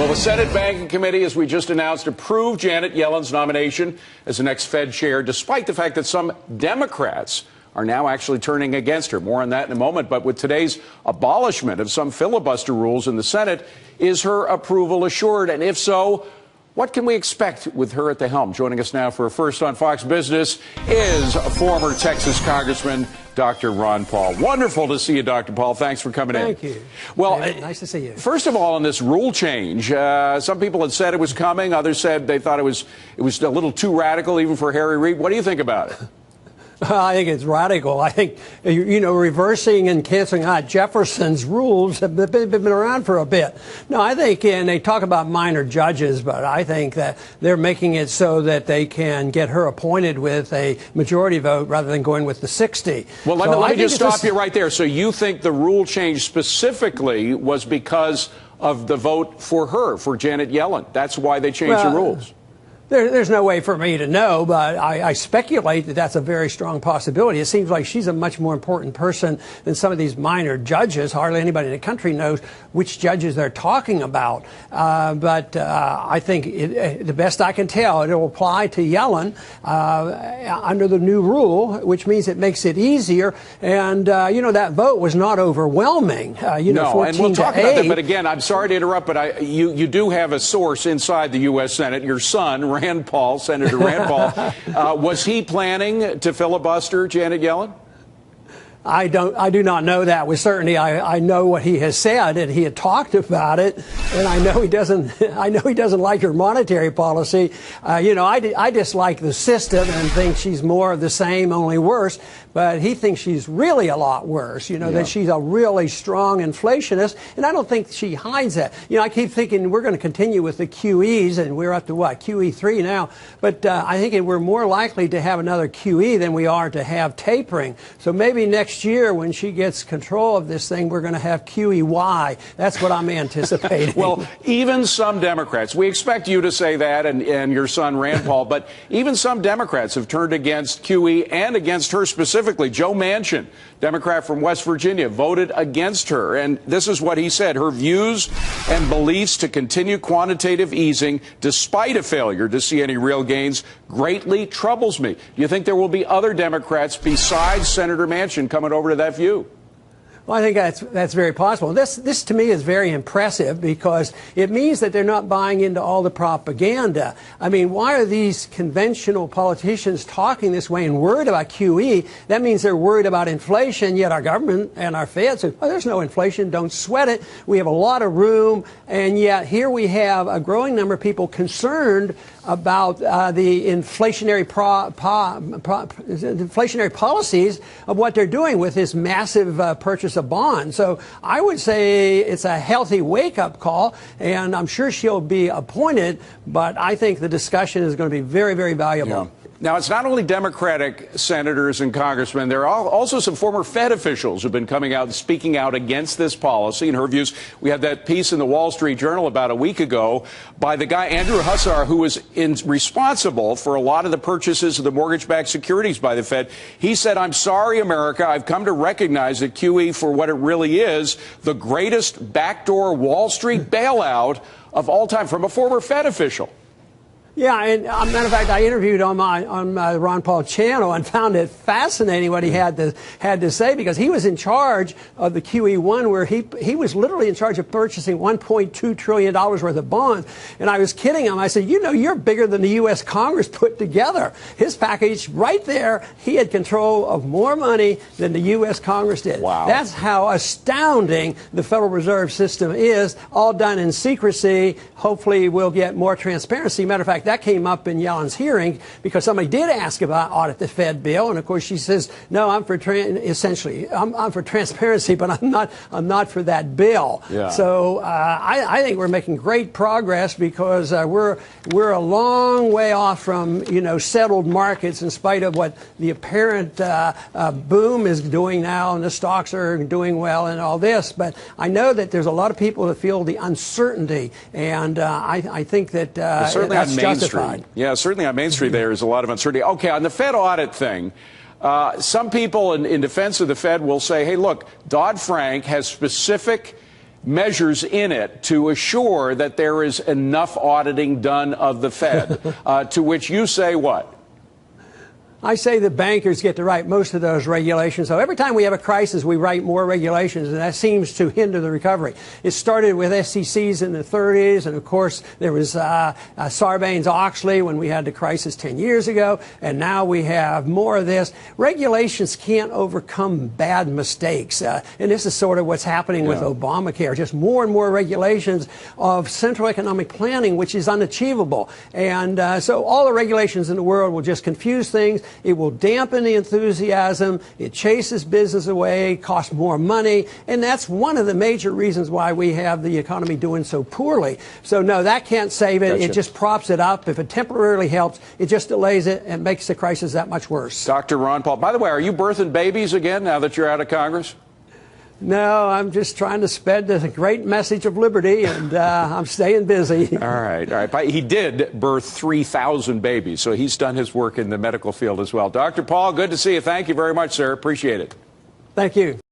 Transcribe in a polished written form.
Well, the Senate Banking Committee, as we just announced, approved Janet Yellen's nomination as the next Fed chair, despite the fact that some Democrats are now actually turning against her. More on that in a moment. But with today's abolishment of some filibuster rules in the Senate, is her approval assured? And if so, what can we expect with her at the helm? Joining us now for a first on Fox Business is former Texas Congressman Dr. Ron Paul. Wonderful to see you, Dr. Paul. Thanks for coming in. Thank you. Well, nice to see you. First of all, on this rule change, some people had said it was coming. Others said they thought it was a little too radical, even for Harry Reid. What do you think about it? I think it's radical. I think, reversing and canceling out Jefferson's rules have been around for a bit. No, I think, and they talk about minor judges, but I think that they're making it so that they can get her appointed with a majority vote rather than going with the 60. Well, let me just stop you right there. So you think the rule change specifically was because of the vote for her, for Janet Yellen? That's why they changed the rules? There's no way for me to know, but I speculate that that's a very strong possibility. It seems like she's a much more important person than some of these minor judges. Hardly anybody in the country knows which judges they're talking about. But I think the best I can tell, it will apply to Yellen under the new rule, which means it makes it easier. And, that vote was not overwhelming. No, and we'll talk about that. But again, I'm sorry to interrupt, but you do have a source inside the U.S. Senate, your son, Rand Paul, Senator Rand Paul. Was he planning to filibuster Janet Yellen? I do not know that with certainty. I know what he has said, and he had talked about it, and I know he doesn't like her monetary policy. I dislike the system and think she's more of the same, only worse. But he thinks she's really a lot worse, that she's a really strong inflationist. And I don't think she hides that. I keep thinking we're going to continue with the QEs, and we're up to QE3 now. But I think we're more likely to have another QE than we are to have tapering. So maybe next year when she gets control of this thing, we're going to have QEY. That's what I'm anticipating. Well, even some Democrats, we expect you to say that and your son Rand Paul, but even some Democrats have turned against QE and against her specifically. Joe Manchin, Democrat from West Virginia, voted against her. And this is what he said. Her views and beliefs to continue quantitative easing, despite a failure to see any real gains, greatly troubles me. Do you think there will be other Democrats besides Senator Manchin coming over to that view? Well, I think that's very possible. This to me is very impressive because it means that they're not buying into all the propaganda. I mean, why are these conventional politicians talking this way and worried about QE? That means they're worried about inflation, yet our government and our Fed say, oh, there's no inflation, don't sweat it. We have a lot of room, and yet here we have a growing number of people concerned about the inflationary policies of what they're doing with this massive purchase of bonds. So I would say it's a healthy wake-up call, and I'm sure she'll be appointed, but I think the discussion is going to be very, very valuable. Yeah. Now, it's not only Democratic senators and congressmen. There are also some former Fed officials who have been coming out and speaking out against this policy. In her views, we had that piece in the Wall Street Journal about a week ago by the guy, Andrew Hussar, who was responsible for a lot of the purchases of the mortgage-backed securities by the Fed. He said, I'm sorry, America. I've come to recognize that QE for what it really is, the greatest backdoor Wall Street bailout of all time, from a former Fed official. Yeah, and matter of fact, I interviewed on my Ron Paul channel and found it fascinating what he had to say, because he was in charge of the QE1, where he was literally in charge of purchasing $1.2 trillion worth of bonds. And I was kidding him. I said, you're bigger than the U.S. Congress put together. His package right there, he had control of more money than the U.S. Congress did. Wow. That's how astounding the Federal Reserve System is, all done in secrecy. Hopefully we'll get more transparency. Matter of fact, that came up in Yellen's hearing because somebody did ask about audit the Fed bill, and of course she says, "No, I'm for I'm for transparency, but I'm not for that bill." Yeah. So I think we're making great progress because we're a long way off from settled markets, in spite of what the apparent boom is doing now, and the stocks are doing well and all this. But I know that there's a lot of people that feel the uncertainty, and I think that certainly that's Main Street. Yeah, certainly on Main Street there is a lot of uncertainty. Okay, on the Fed audit thing, some people in defense of the Fed will say, hey, look, Dodd-Frank has specific measures in it to assure that there is enough auditing done of the Fed, to which you say what? I say the bankers get to write most of those regulations. So every time we have a crisis, we write more regulations, and that seems to hinder the recovery. It started with SECs in the 30s, and of course there was Sarbanes-Oxley when we had the crisis 10 years ago, and now we have more of this. Regulations can't overcome bad mistakes, and this is sort of what's happening with Obamacare. Just more and more regulations of central economic planning, which is unachievable. And so all the regulations in the world will just confuse things. It will dampen the enthusiasm. It chases business away, costs more money. And that's one of the major reasons why we have the economy doing so poorly. So, no, that can't save it. Gotcha. It just props it up. If it temporarily helps, it just delays it and makes the crisis that much worse. Dr. Ron Paul, by the way, are you birthing babies again now that you're out of Congress? No, I'm just trying to spread the great message of liberty, and I'm staying busy. All right, all right. But he did birth 3,000 babies, so he's done his work in the medical field as well. Dr. Paul, good to see you. Thank you very much, sir. Appreciate it. Thank you.